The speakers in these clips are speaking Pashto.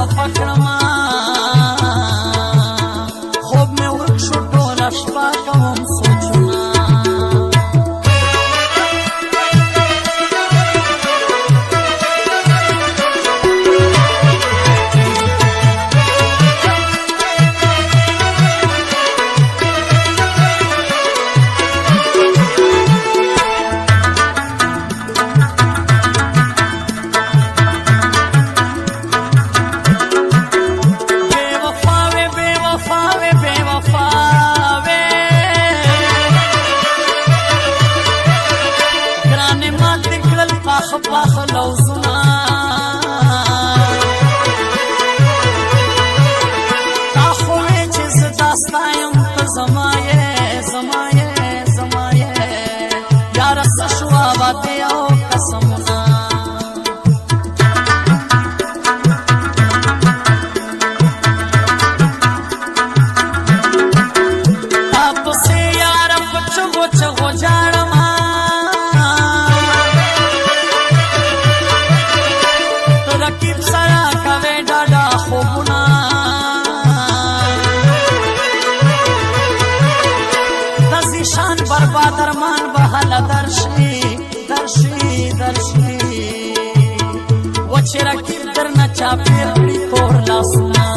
خفه کړما خوب مې ورک شو ټوله شپه کوم سوچونه پاخ لوزنا تا خوی چې زداستایم ته زمایه یار سشوا باندې او قسمنا تاسو سه یار پچو جاړم درمان بحال درشي و چې رکیب درنه چاپیر کړي تور لاسونه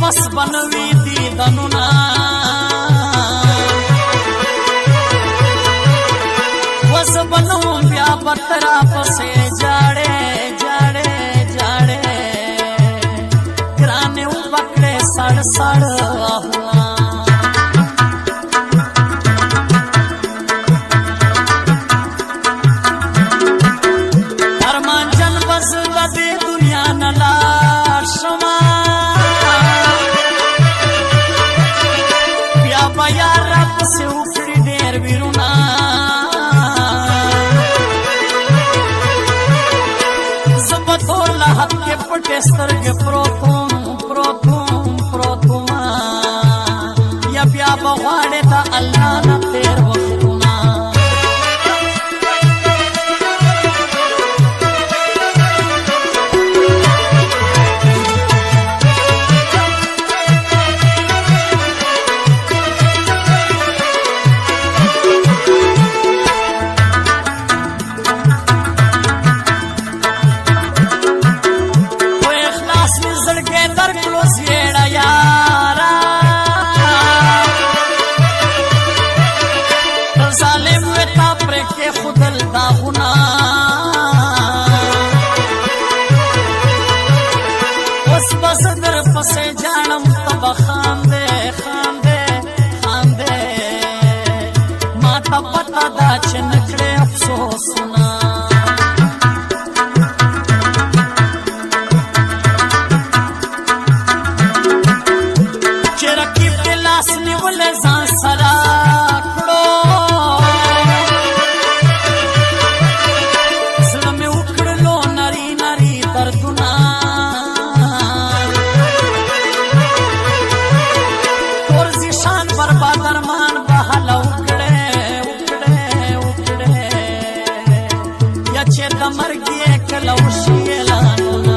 بس بنوي دي دنونا وس بنو بیا بترا پسې جاړې ګرانه وبکړې سړ ارمان جن بس د دنیا نه لاړ شمه یار رب سے اکڑی دیر بیرونا زبطور لحب کے پٹے سترگ پروتوم یا بیا بغاڑے تا اللہ نا تیر وقتونا صدر پسے جانم تب خاندے ما تا پتا دا چنکڑے افسوسنا چرکی پلاس نیول زان سرا کڑو زلم اکڑلو نری دردنا درمان بحال اکڑے یا چې د مرګ کلوشي اعلانونه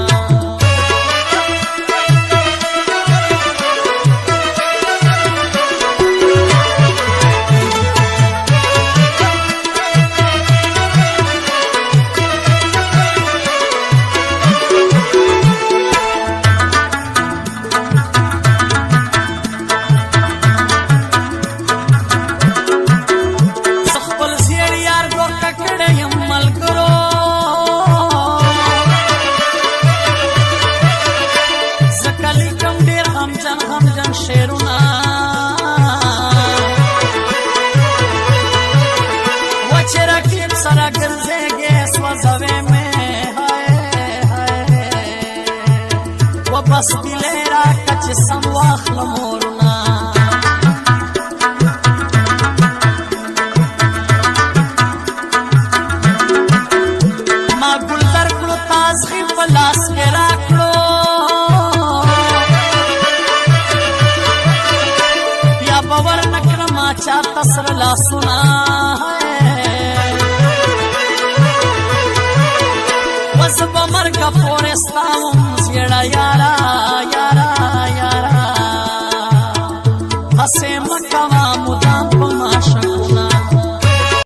غمجن شیرونا وچه رکیب سرا گرزے گے سوزوے میں ہائے سپیلې راکړه چې سم واخلم ورونه ما ګل درکړو تازغي په لاس کې راکړو بیا به ورنه کړمه چاته سره لاسونه وزه به مرګه پورې ستا وم زیړه یاره